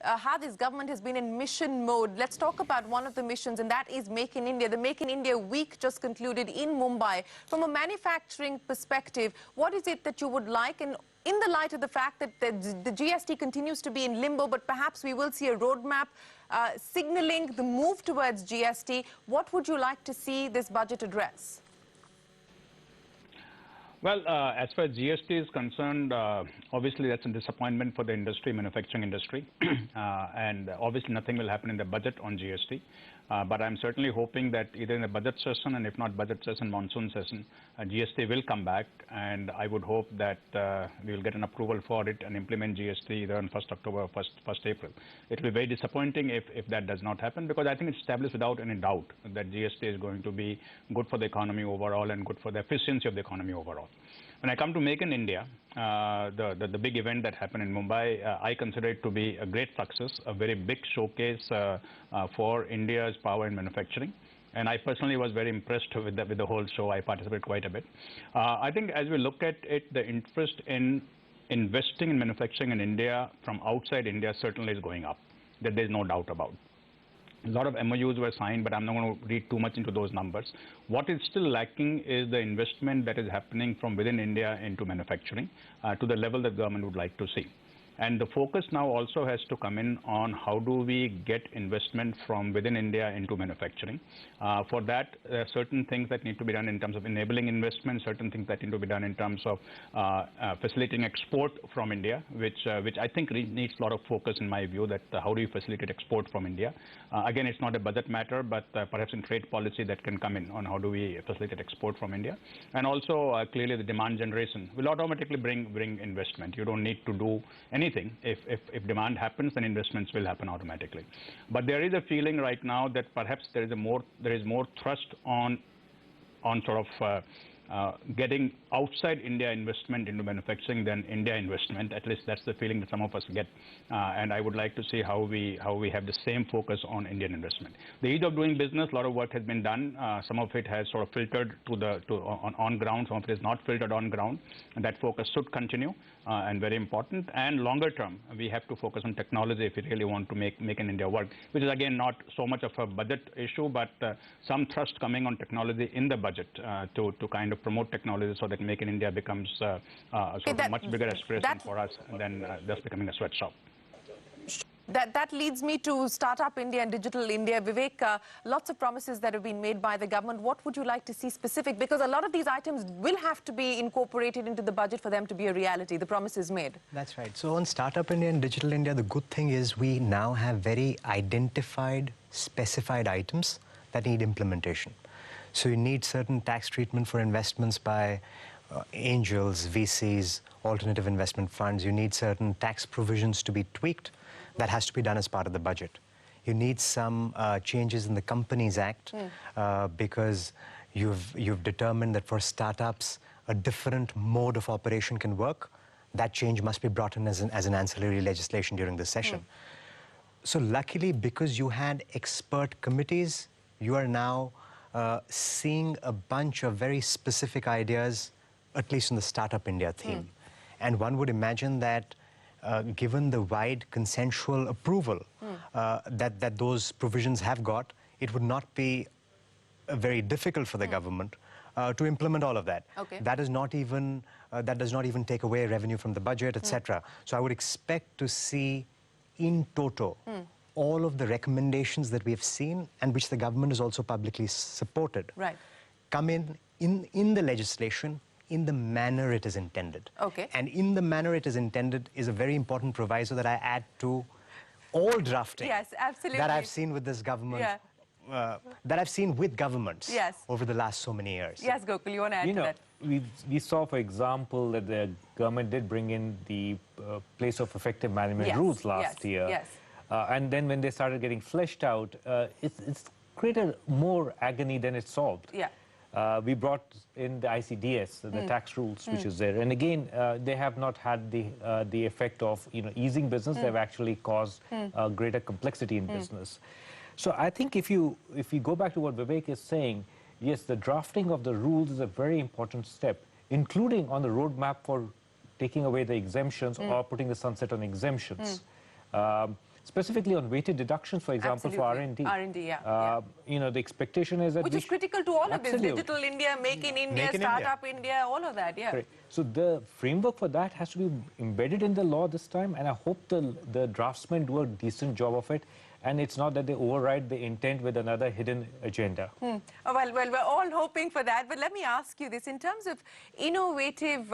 how this government has been in mission mode. Let's talk about one of the missions, and that is Make in India. The Make in India week just concluded in Mumbai. From a manufacturing perspective, what is it that you would like? And in the light of the fact that the GST continues to be in limbo, but perhaps we will see a roadmap signaling the move towards GST, what would you like to see this budget address? Well, as far as GST is concerned, obviously that's a disappointment for the industry, manufacturing industry, and obviously nothing will happen in the budget on GST. But I'm certainly hoping that either in the budget session, and if not budget session, monsoon session, GST will come back, and I would hope that we will get an approval for it and implement GST either on 1st October or 1st April. It will be very disappointing if that does not happen, because I think it's established without any doubt that GST is going to be good for the economy overall and good for the efficiency of the economy overall. When I come to Make in India, the big event that happened in Mumbai, I consider it to be a great success, a very big showcase for India's power in manufacturing. And I personally was very impressed with the whole show. I participated quite a bit. I think as we look at it, the interest in investing in manufacturing in India from outside India certainly is going up. That there's no doubt about. A lot of MOUs were signed, but I'm not going to read too much into those numbers. What is still lacking is the investment that is happening from within India into manufacturing to the level that government would like to see. And the focus now also has to come in on how do we get investment from within India into manufacturing. For that, there are certain things that need to be done in terms of enabling investment, certain things that need to be done in terms of facilitating export from India, which I think needs a lot of focus in my view, that how do you facilitate export from India. Again, it's not a budget matter, but perhaps in trade policy that can come in on how do we facilitate export from India. And also, clearly, the demand generation will automatically bring investment. You don't need to do anything. If demand happens, then investments will happen automatically. But there is a feeling right now that perhaps there is more thrust on sort of getting outside India investment into manufacturing than India investment. At least that's the feeling that some of us get. And I would like to see how we have the same focus on Indian investment. The ease of doing business, a lot of work has been done. Some of it has sort of filtered on ground. Some of it is not filtered on ground. And that focus should continue and very important. And longer term, we have to focus on technology if we really want to make in India work, which is again not so much of a budget issue, but some thrust coming on technology in the budget to kind of promote technology so that Make in India becomes sort of a much bigger aspiration for us than just becoming a sweatshop. That leads me to Startup India and Digital India. Vivek, lots of promises that have been made by the government. What would you like to see specific? Because a lot of these items will have to be incorporated into the budget for them to be a reality, the promises made. That's right. So on Startup India and Digital India, the good thing is we now have very identified, specified items that need implementation. So you need certain tax treatment for investments by angels, VCs, alternative investment funds. You need certain tax provisions to be tweaked. That has to be done as part of the budget. You need some changes in the Companies Act because you've determined that for startups, a different mode of operation can work. That change must be brought in as an ancillary legislation during this session. So luckily, because you had expert committees, you are now seeing a bunch of very specific ideas, at least in the Startup India theme. And one would imagine that given the wide consensual approval that those provisions have got, it would not be very difficult for the government to implement all of that. Okay. That does not even take away revenue from the budget, etc. So I would expect to see in toto all of the recommendations that we have seen and which the government has also publicly supported come in the legislation in the manner it is intended. Okay. And in the manner it is intended is a very important proviso that I add to all drafting that I've seen with this government, that I've seen with governments over the last so many years. Yes, Gokul, you want to add to that? We saw, for example, that the government did bring in the place of effective management rules last year. And then when they started getting fleshed out, it's created more agony than it solved. We brought in the ICDS, the tax rules, which is there. And again, they have not had the effect of easing business. They've actually caused greater complexity in business. So I think if you go back to what Vivek is saying, yes, the drafting of the rules is a very important step, including on the roadmap for taking away the exemptions or putting the sunset on exemptions. specifically on weighted deductions, for example, for R&D. R&D, yeah. You know, the expectation is that... Which is critical to all of this. Digital India, Make in India, Startup India, all of that, yeah. Correct. So the framework for that has to be embedded in the law this time, and I hope the draftsmen do a decent job of it. And it's not that they override the intent with another hidden agenda. Oh, well, we're all hoping for that. But let me ask you this. In terms of innovative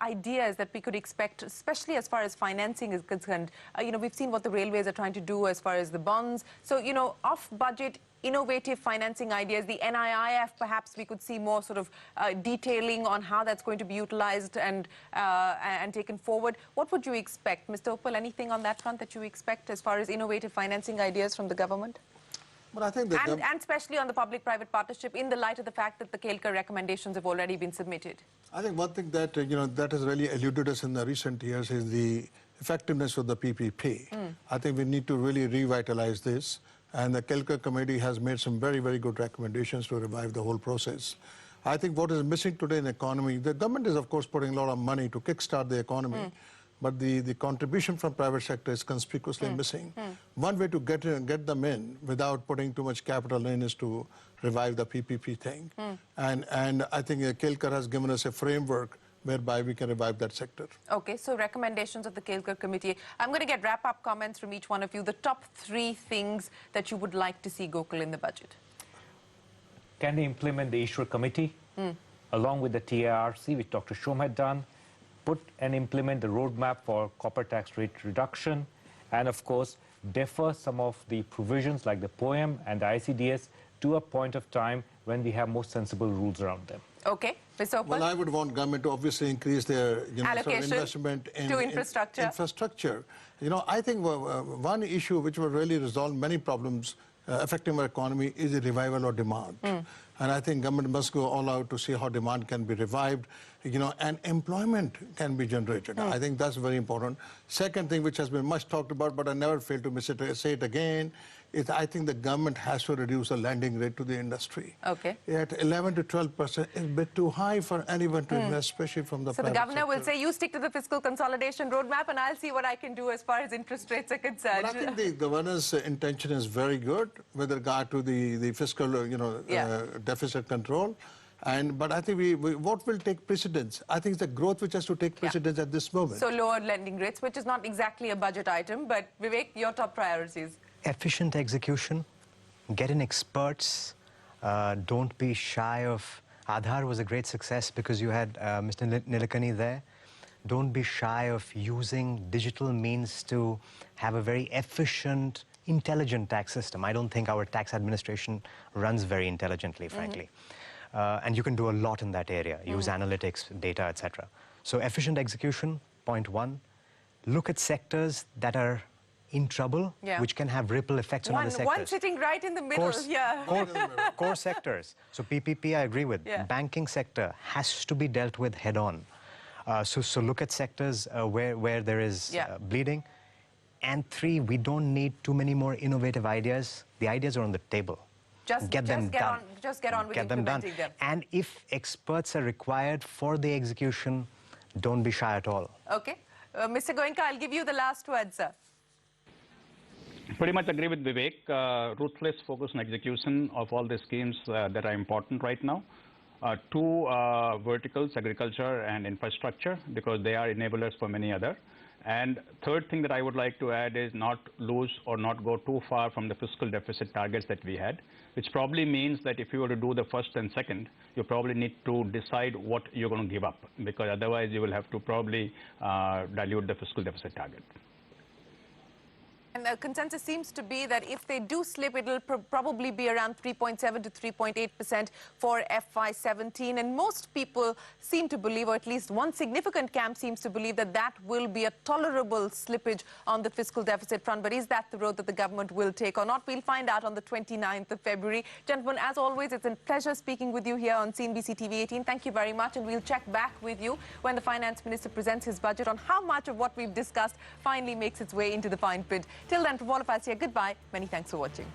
ideas that we could expect, especially as far as financing is concerned, you know, we've seen what the railways are trying to do as far as the bonds. So, you know, off-budget, innovative financing ideas, the NIIF, perhaps we could see more sort of detailing on how that's going to be utilized and taken forward. What would you expect? Mr. Uppal, anything on that front that you expect as far as innovative financing ideas from the government? But I think and especially on the public-private partnership, in the light of the fact that the Kelkar recommendations have already been submitted. I think one thing that, you know, that has really eluded us in the recent years is the effectiveness of the PPP. I think we need to really revitalize this. And the Kelkar committee has made some very, very good recommendations to revive the whole process. I think what is missing today in the economy, the government is, of course, putting a lot of money to kickstart the economy, but the contribution from private sector is conspicuously missing. One way to get them in without putting too much capital in is to revive the PPP thing. And I think Kelkar has given us a framework whereby we can revive that sector. Okay, so recommendations of the Kelkar committee. I'm going to get wrap-up comments from each one of you. The top 3 things that you would like to see, Gokul, in the budget. Can they implement the Ishwar committee along with the TARC, which Dr. Shom had done, put and implement the roadmap for corporate tax rate reduction, and of course, defer some of the provisions like the POEM and the ICDS to a point of time when we have more sensible rules around them. Okay, Mr. Uppal? Well, I would want government to obviously increase their sort of investment in infrastructure. You know, I think one issue which will really resolve many problems affecting our economy is the revival of demand. And I think government must go all out to see how demand can be revived, you know, and employment can be generated. I think that's very important. Second thing, which has been much talked about, but I never fail to say it again, is I think the government has to reduce the lending rate to the industry. Okay. At 11 to 12% is a bit too high for anyone to invest, especially from the private So the governor sector. will say, you stick to the fiscal consolidation roadmap and I'll see what I can do as far as interest rates are concerned. But I think the governor's intention is very good with regard to the fiscal, you know, deficit control. But I think what will take precedence? I think it's the growth which has to take precedence at this moment. So lower lending rates, which is not exactly a budget item, but Vivek, your top priorities. Efficient execution, get in experts, don't be shy of... Aadhaar was a great success because you had Mr. Nilekani there. Don't be shy of using digital means to have a very efficient, intelligent tax system. I don't think our tax administration runs very intelligently, frankly. And you can do a lot in that area, use analytics, data, etc. So efficient execution, point 1. Look at sectors that are in trouble, which can have ripple effects on other sectors. One sitting right in the middle, Core sectors. So PPP, I agree with. Banking sector has to be dealt with head-on. So look at sectors where there is bleeding. And 3, we don't need too many more innovative ideas. The ideas are on the table. Just get on with implementing them. And if experts are required for the execution, don't be shy at all. Okay. Mr. Goenka, I'll give you the last word, sir. Pretty much agree with Vivek. Ruthless focus on execution of all the schemes that are important right now. 2 verticals, agriculture and infrastructure, because they are enablers for many other. And third thing that I would like to add is not lose or not go too far from the fiscal deficit targets that we had, which probably means that if you were to do the first and second, you probably need to decide what you're going to give up, because otherwise you will have to probably dilute the fiscal deficit target. And the consensus seems to be that if they do slip, it'll probably be around 3.7 to 3.8% for FY17. And most people seem to believe, or at least one significant camp seems to believe, that that will be a tolerable slippage on the fiscal deficit front. But is that the road that the government will take or not? We'll find out on the 29th of February. Gentlemen, as always, it's a pleasure speaking with you here on CNBC TV 18. Thank you very much. And we'll check back with you when the Finance Minister presents his budget on how much of what we've discussed finally makes its way into the fine print. Till then, from all of us here, goodbye. Many thanks for watching.